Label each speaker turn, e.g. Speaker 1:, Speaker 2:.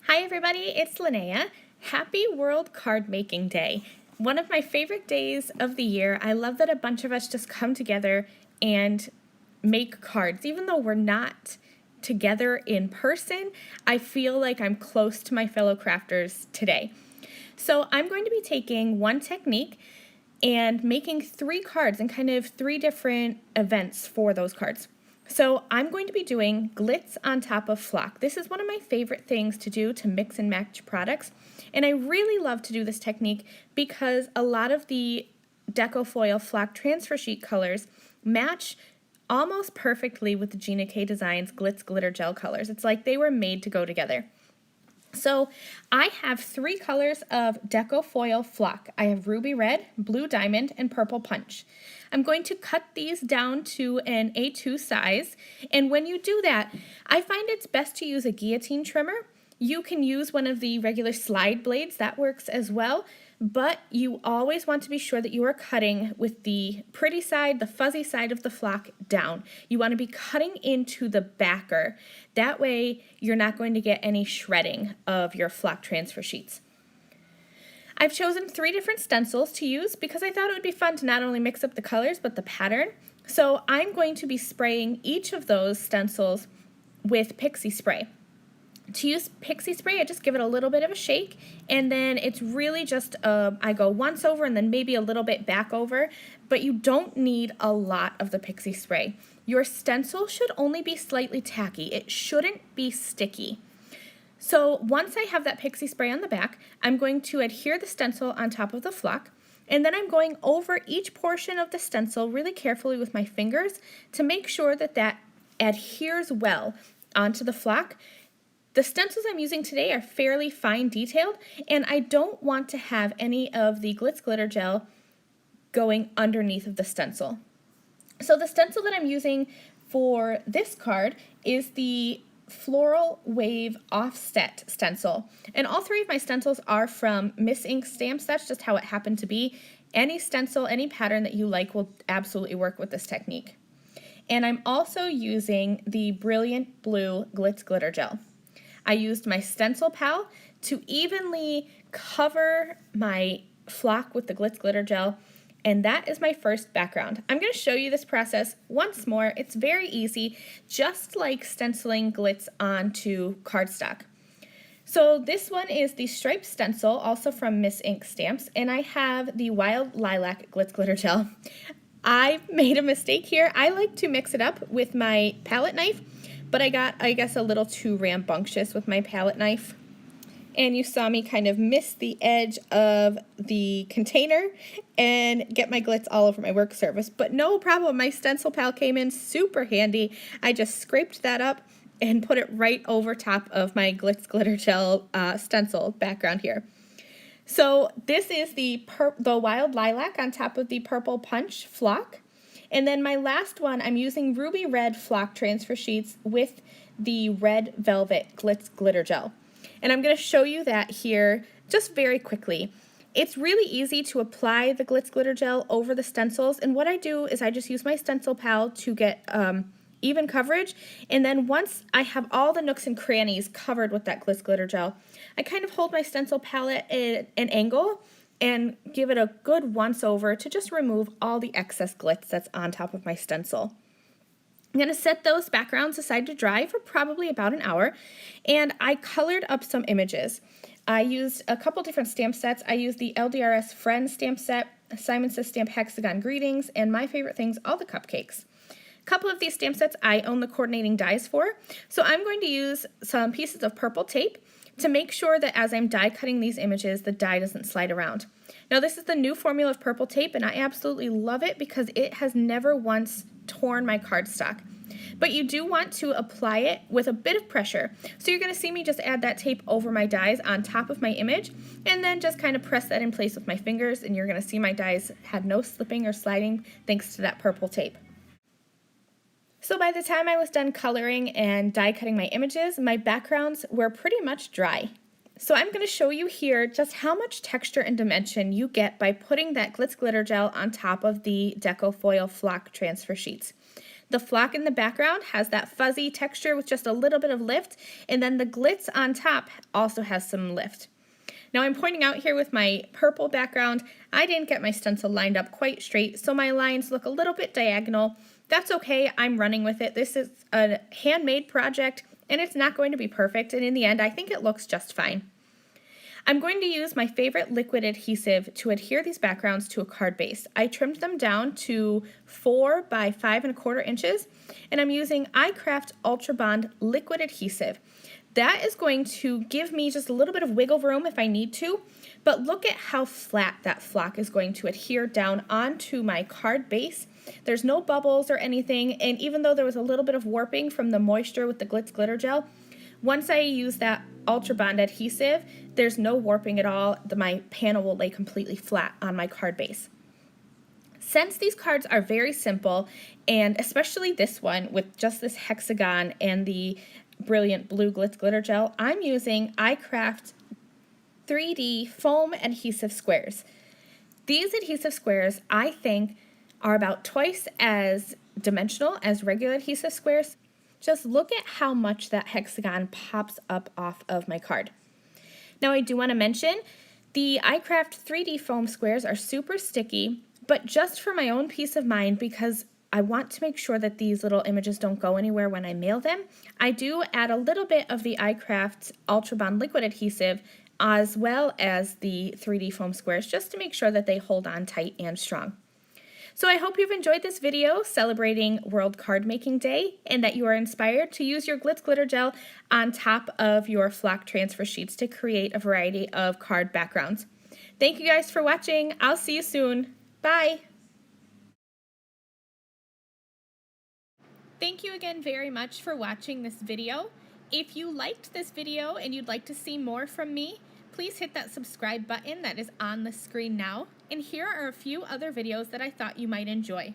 Speaker 1: Hi everybody, it's Lynnea. Happy World Card Making Day. One of my favorite days of the year. I love that a bunch of us just come together and make cards. Even though we're not together in person, I feel like I'm close to my fellow crafters today. So I'm going to be taking one technique and making 3 cards and kind of 3 different events for those cards. So I'm going to be doing glitz on top of flock. This is one of my favorite things to do to mix and match products. And I really love to do this technique because a lot of the deco foil flock transfer sheet colors match almost perfectly with the Gina K Designs Glitz Glitter Gel colors. It's like they were made to go together. So I have 3 colors of deco foil flock. I have ruby red, blue diamond, and purple punch. I'm going to cut these down to an A2 size, and when you do that, I find it's best to use a guillotine trimmer. You can use one of the regular slide blades, that works as well, but you always want to be sure that you are cutting with the pretty side, the fuzzy side of the flock down. You want to be cutting into the backer. That way you're not going to get any shredding of your flock transfer sheets. I've chosen 3 different stencils to use because I thought it would be fun to not only mix up the colors but the pattern. So I'm going to be spraying each of those stencils with pixie spray. To use pixie spray, I just give it a little bit of a shake, and then it's really just, I go once over and then maybe a little bit back over, but you don't need a lot of the pixie spray. Your stencil should only be slightly tacky. It shouldn't be sticky. So once I have that pixie spray on the back, I'm going to adhere the stencil on top of the flock, and then I'm going over each portion of the stencil really carefully with my fingers to make sure that that adheres well onto the flock. The stencils I'm using today are fairly fine detailed, and I don't want to have any of the Glitz Glitter Gel going underneath of the stencil. So the stencil that I'm using for this card is the Floral Wave Offset stencil. And all 3 of my stencils are from Miss Ink stamps. That's just how it happened to be. Any stencil, any pattern that you like will absolutely work with this technique. And I'm also using the Brilliant Blue Glitz Glitter Gel. I used my stencil pal to evenly cover my flock with the Glitz Glitter Gel, and that is my first background. I'm going to show you this process once more. It's very easy, just like stenciling glitz onto cardstock. So this one is the striped stencil, also from Miss Ink Stamps, and I have the Wild Lilac Glitz Glitter Gel. I made a mistake here. I like to mix it up with my palette knife, but I got, I guess, a little too rambunctious with my palette knife. And you saw me kind of miss the edge of the container and get my glitz all over my work surface. But no problem, my stencil pal came in super handy. I just scraped that up and put it right over top of my Glitz Glitter Gel stencil background here. So this is the Wild Lilac on top of the Purple Punch flock. And then my last one, I'm using Ruby Red flock transfer sheets with the Red Velvet Glitz Glitter Gel. And I'm going to show you that here just very quickly. It's really easy to apply the Glitz Glitter Gel over the stencils, and what I do is I just use my stencil pal to get even coverage, and then once I have all the nooks and crannies covered with that Glitz Glitter Gel, I kind of hold my stencil palette at an angle and give it a good once over to just remove all the excess glitz that's on top of my stencil. I'm going to set those backgrounds aside to dry for probably about an hour, and I colored up some images. I used a couple different stamp sets. I used the LDRS Friends stamp set, Simon Says Stamp Hexagon Greetings, and my favorite things, all the cupcakes. A couple of these stamp sets I own the coordinating dies for, so I'm going to use some pieces of purple tape to make sure that as I'm die cutting these images, the die doesn't slide around. Now this is the new formula of purple tape, and I absolutely love it because it has never once torn my cardstock. But you do want to apply it with a bit of pressure. So you're going to see me just add that tape over my dies on top of my image, and then just kind of press that in place with my fingers, and you're going to see my dies had no slipping or sliding thanks to that purple tape. So by the time I was done coloring and die cutting my images, my backgrounds were pretty much dry. So I'm going to show you here just how much texture and dimension you get by putting that Glitz Glitter Gel on top of the Deco Foil Flock transfer sheets. The flock in the background has that fuzzy texture with just a little bit of lift, and then the glitz on top also has some lift. Now I'm pointing out here with my purple background, I didn't get my stencil lined up quite straight, so my lines look a little bit diagonal. That's okay, I'm running with it. This is a handmade project, and it's not going to be perfect, and in the end, I think it looks just fine. I'm going to use my favorite liquid adhesive to adhere these backgrounds to a card base. I trimmed them down to 4 by 5¼ inches, and I'm using icraft ultrabond liquid adhesive. That is going to give me just a little bit of wiggle room if I need to, but look at how flat that flock is going to adhere down onto my card base. There's no bubbles or anything, and even though there was a little bit of warping from the moisture with the Glitz glitter gel, once I use that ultrabond adhesive, there's no warping at all. My panel will lay completely flat on my card base. Since these cards are very simple, and especially this one with just this hexagon and the brilliant blue Glitz glitter gel, I'm using icraft 3D foam adhesive squares. These adhesive squares, I think, are about twice as dimensional as regular adhesive squares. Just look at how much that hexagon pops up off of my card. Now I do want to mention the icraft 3D foam squares are super sticky, but just for my own peace of mind, because I want to make sure that these little images don't go anywhere when I mail them, I do add a little bit of the icraft ultrabond liquid adhesive as well as the 3D foam squares just to make sure that they hold on tight and strong. So I hope you've enjoyed this video celebrating World Card Making Day and that you are inspired to use your Glitz glitter gel on top of your flock transfer sheets to create a variety of card backgrounds. Thank you guys for watching. I'll see you soon. Bye! Thank you again very much for watching this video. If you liked this video and you'd like to see more from me, please hit that subscribe button that is on the screen now. And here are a few other videos that I thought you might enjoy.